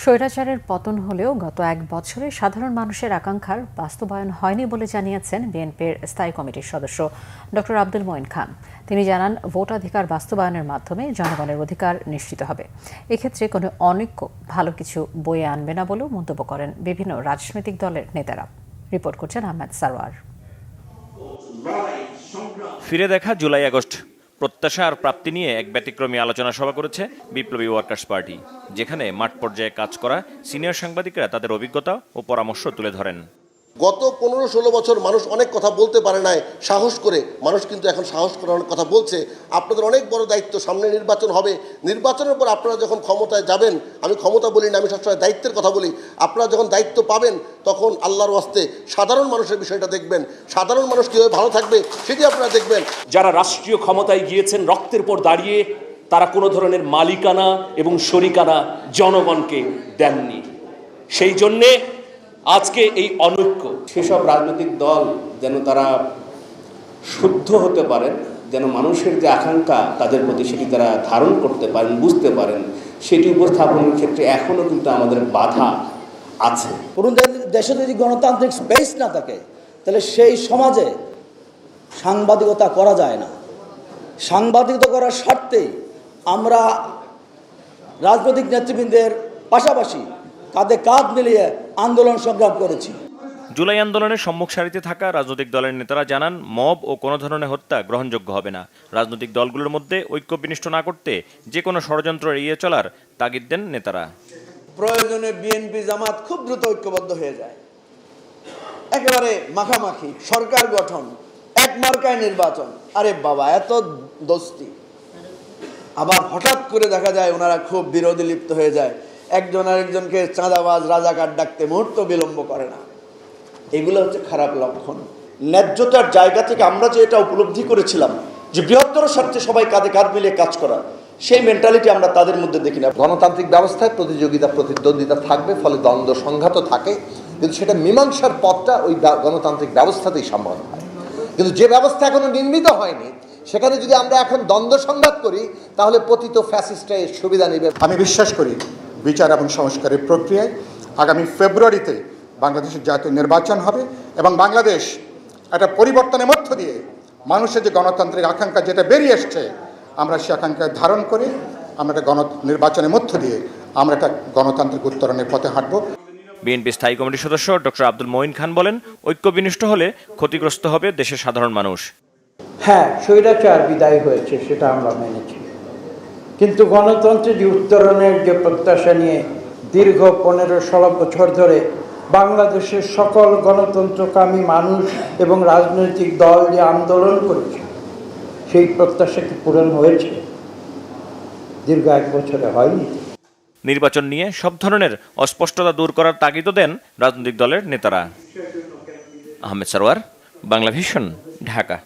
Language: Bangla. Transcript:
স্বৈরাচারের পতন হলেও গত এক বছরে সাধারণ মানুষের আকাঙ্ক্ষার বাস্তবায়ন হয়নি বলে জানিয়েছেন বিএনপির স্থায়ী কমিটির সদস্য ডক্টর আব্দুল মঈন খান। তিনি জানান, ভোটাধিকার বাস্তবায়নের মাধ্যমে জনগণের অধিকার নিশ্চিত হবে। এক্ষেত্রে কোনো অনৈক্য ভালো কিছু বয়ে আনবে না বলেও মন্তব্য করেন বিভিন্ন রাজনৈতিক দলের নেতারা। রিপোর্ট করছেন আহমেদ সারওয়ার। ফিরে দেখা জুলাই আগস্ট, প্রত্যাশা আর প্রাপ্তি নিয়ে এক ব্যতিক্রমী আলোচনা সভা করেছে বিপ্লবী ওয়ার্কার্স পার্টি, যেখানে মাঠ পর্যায়ে কাজ করা সিনিয়র সাংবাদিকরা তাদের অভিজ্ঞতা ও পরামর্শ তুলে ধরেন। গত 15-16 বছর মানুষ অনেক কথা বলতে পারে নাই সাহস করে, মানুষ কিন্তু এখন সাহস করে অনেক কথা বলছে। আপনাদের অনেক বড় দায়িত্ব, সামনে নির্বাচন হবে, নির্বাচনের পর আপনারা যখন ক্ষমতায় যাবেন, আমি ক্ষমতা বলি না, আমি সবসময় দায়িত্বের কথা বলি, আপনারা যখন দায়িত্ব পাবেন তখন আল্লাহর ওয়াস্তে সাধারণ মানুষের বিষয়টা দেখবেন, সাধারণ মানুষ কীভাবে ভালো থাকবে সেটি আপনারা দেখবেন। যারা রাষ্ট্রীয় ক্ষমতায় গিয়েছেন রক্তের পর দাঁড়িয়ে, তারা কোনো ধরনের মালিকানা এবং শরিকানা জনগণকে দেননি। সেই জন্যে আজকে এই অনৈক্য, সেসব রাজনৈতিক দল যেন তারা শুদ্ধ হতে পারেন, যেন মানুষের যে আকাঙ্ক্ষা তাদের প্রতি সেটি তারা ধারণ করতে পারেন, বুঝতে পারেন, সেটি উপস্থাপনের ক্ষেত্রে এখনও কিন্তু আমাদের বাধা আছে। কোনো দেশে যদি গণতান্ত্রিক স্পেস না থাকে, তাহলে সেই সমাজে সাংবাদিকতা করা যায় না। সাংবাদিকতা করার স্বার্থেই আমরা রাজনৈতিক নেতৃবৃন্দের পাশাপাশি কাঁধে কাঁধ মিলিয়ে আন্দোলন সংগ্রাম করেছি। জুলাই আন্দোলনের সম্মুখ সারিতে থাকা রাজনৈতিক দলের নেতারা জানান, মব ও কোনো ধরনের হত্যা গ্রহণযোগ্য হবে না। রাজনৈতিক দলগুলোর মধ্যে ঐক্য বিনষ্ট না করতে যে কোনো ষড়যন্ত্র এড়িয়ে চলার তাগিদ দেন নেতারা। প্রয়োজনে বিএনপি জামাত খুব দ্রুত ঐক্যবদ্ধ হয়ে যায়, একেবারে মাখামাখি সরকার গঠন, এক মার্কায় নির্বাচন। আরে বাবা, এত দোস্তি। আবার হঠাৎ করে দেখা যায় ওনারা খুব বিরোধী লিপ্ত হয়ে যায়, একজন আরেকজনকে চাঁদাবাজ রাজাকার ডাকতে মুহূর্ত বিলম্ব করে না। এগুলো হচ্ছে খারাপ লক্ষণ। ন্যায্যতার জায়গা থেকে আমরা যে এটা উপলব্ধি করেছিলাম যে বৃহত্তর স্বার্থে সবাই কাঁধে কাঁধ মিলিয়ে কাজ করা, সেই মেন্টালিটি আমরা তাদের মধ্যে দেখি না। গণতান্ত্রিক ব্যবস্থায় প্রতিযোগিতা প্রতিদ্বন্দ্বিতা থাকবে, ফলে দ্বন্দ্ব সংঘাত থাকে, কিন্তু সেটা মীমাংসার পথটা ওই গণতান্ত্রিক ব্যবস্থাতেই সম্ভব হয়। কিন্তু যে ব্যবস্থা এখনো নির্মিত হয়নি, সেখানে যদি আমরা এখন দ্বন্দ্ব সংঘাত করি, তাহলে পতিত ফ্যাসিস্টরা এর সুবিধা নেবে। আমি বিশ্বাস করি বিচার এবং সংস্কারের প্রক্রিয়ায় আগামী ফেব্রুয়ারিতে বাংলাদেশের জাতীয় নির্বাচন হবে এবং বাংলাদেশ একটা পরিবর্তনের মধ্য দিয়ে মানুষের যে গণতান্ত্রিক আকাঙ্ক্ষা যেটা বেরিয়ে এসছে, আমরা সে আকাঙ্ক্ষা ধারণ করে আমরা একটা নির্বাচনের মধ্য দিয়ে আমরা একটা গণতান্ত্রিক উত্তরণের পথে হাঁটব। বিএনপি স্থায়ী কমিটির সদস্য ডক্টর আব্দুল মঈন খান বলেন, ঐক্য বিনষ্ট হলে ক্ষতিগ্রস্ত হবে দেশের সাধারণ মানুষ। হ্যাঁ, স্বৈরাচার বিদায় হয়েছে, সেটা আমরা মেনেছি, কিন্তু গণতন্ত্রের যে উত্তরণের যে প্রত্যাশা নিয়ে দীর্ঘ 15-16 বছর ধরে বাংলাদেশের সকল গণতন্ত্রকামী মানুষ এবং রাজনৈতিক দল যে আন্দোলন করেছে, সেই প্রত্যাশা কি পূরণ হয়েছে? দীর্ঘ 1 বছরে হয়নি। নির্বাচন নিয়ে সব ধরনের অস্পষ্টতা দূর করার তাগিদও দেন রাজনৈতিক দলের নেতারা। আহমেদ সারওয়ার, বাংলা ভিশন, ঢাকা।